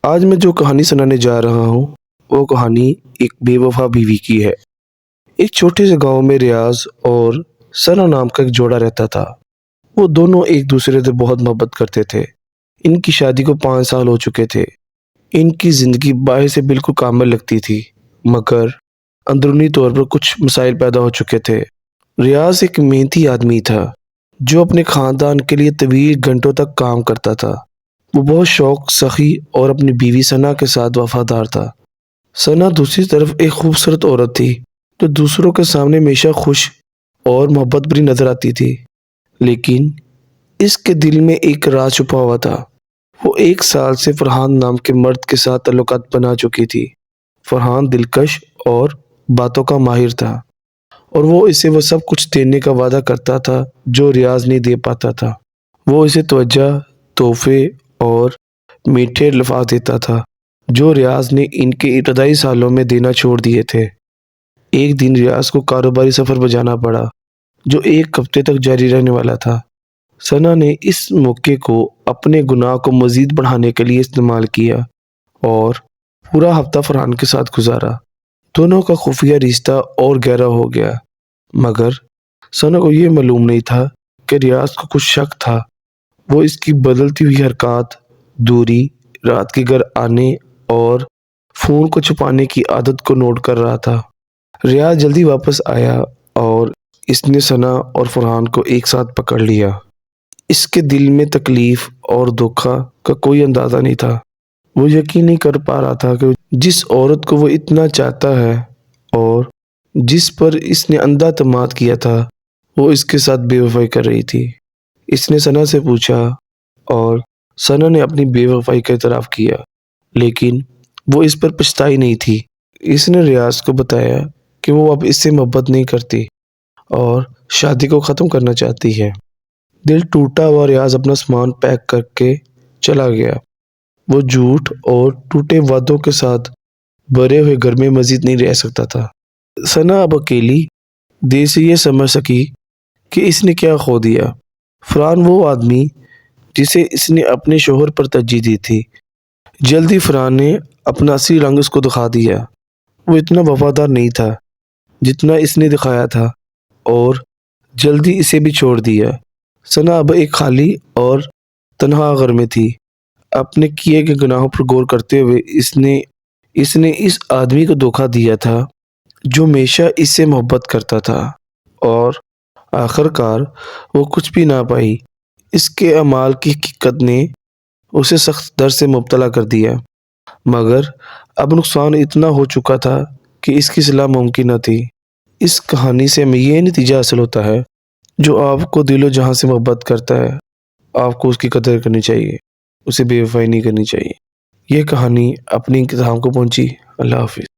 آج میں جو کہانی سنانے جا رہا ہوں وہ کہانی ایک بے وفا بیوی کی ہے۔ ایک چھوٹے سے گاؤں میں ریاض اور ثنا نام کا ایک جوڑا رہتا تھا۔ وہ دونوں ایک دوسرے سے بہت محبت کرتے تھے۔ ان کی شادی کو 5 سال ہو چکے تھے۔ ان کی زندگی باہر سے بالکل کامل لگتی تھی، مگر اندرونی طور پر کچھ مسائل پیدا ہو چکے تھے۔ ریاض ایک محنتی آدمی تھا جو اپنے خاندان کے لیے طویل گھنٹوں تک کام کرتا تھا۔ وہ بہت شوق، سخی اور اپنی بیوی ثنا کے ساتھ وفادار تھا۔ ثنا دوسری طرف ایک خوبصورت عورت تھی جو دوسروں کے سامنے ہمیشہ خوش اور محبت بھری نظر آتی تھی، لیکن اس کے دل میں ایک راز چھپا ہوا تھا۔ وہ 1 سال سے فرحان نام کے مرد کے ساتھ تعلقات بنا چکی تھی۔ فرحان دلکش اور باتوں کا ماہر تھا اور وہ اسے وہ سب کچھ دینے کا وعدہ کرتا تھا جو ریاض نہیں دے پاتا تھا۔ وہ اسے توجہ، تحفے اور میٹھے الفاظ دیتا تھا جو ریاض نے ان کے ابتدائی سالوں میں دینا چھوڑ دیے تھے۔ ایک دن ریاض کو کاروباری سفر پر جانا پڑا جو 1 ہفتے تک جاری رہنے والا تھا۔ ثنا نے اس موقع کو اپنے گناہ کو مزید بڑھانے کے لیے استعمال کیا اور پورا ہفتہ فرحان کے ساتھ گزارا۔ دونوں کا خفیہ رشتہ اور گہرا ہو گیا، مگر ثنا کو یہ معلوم نہیں تھا کہ ریاض کو کچھ شک تھا۔ وہ اس کی بدلتی ہوئی حرکات، دوری، رات کے گھر آنے اور فون کو چھپانے کی عادت کو نوٹ کر رہا تھا۔ ریاض جلدی واپس آیا اور اس نے ثنا اور فرحان کو ایک ساتھ پکڑ لیا۔ اس کے دل میں تکلیف اور دکھ کا کوئی اندازہ نہیں تھا۔ وہ یقین نہیں کر پا رہا تھا کہ جس عورت کو وہ اتنا چاہتا ہے اور جس پر اس نے اندھا اعتماد کیا تھا، وہ اس کے ساتھ بے وفائی کر رہی تھی۔ اس نے ثنا سے پوچھا اور ثنا نے اپنی بے وفائی کا اعتراف کیا، لیکن وہ اس پر پچھتائی نہیں تھی۔ اس نے ریاض کو بتایا کہ وہ اب اس سے محبت نہیں کرتی اور شادی کو ختم کرنا چاہتی ہے۔ دل ٹوٹا ہوا ریاض اپنا سامان پیک کر کے چلا گیا۔ وہ جھوٹ اور ٹوٹے وعدوں کے ساتھ بھرے ہوئے گھر میں مزید نہیں رہ سکتا تھا۔ ثنا اب اکیلی دیر سے یہ سمجھ سکی کہ اس نے کیا کھو دیا۔ فرحان وہ آدمی جسے اس نے اپنے شوہر پر ترجیح دی تھی، جلدی فرحان نے اپنا اصلی رنگ اس کو دکھا دیا۔ وہ اتنا وفادار نہیں تھا جتنا اس نے دکھایا تھا اور جلدی اسے بھی چھوڑ دیا۔ ثنا اب ایک خالی اور تنہا گھر میں تھی۔ اپنے کیے گئے گناہوں پر غور کرتے ہوئے اس نے اس آدمی کو دھوکہ دیا تھا جو ہمیشہ اس سے محبت کرتا تھا، اور آخر کار وہ کچھ بھی نہ پائی۔ اس کے اعمال کی حقیقت نے اسے سخت درد سے مبتلا کر دیا، مگر اب نقصان اتنا ہو چکا تھا کہ اس کی اصلاح ممکن نہ تھی۔ اس کہانی سے ہمیں یہ نتیجہ حاصل ہوتا ہے: جو آپ کو دل و جہاں سے محبت کرتا ہے، آپ کو اس کی قدر کرنی چاہیے، اسے بے وفائی نہیں کرنی چاہیے۔ یہ کہانی اپنی اختتام کو پہنچی۔ اللہ حافظ۔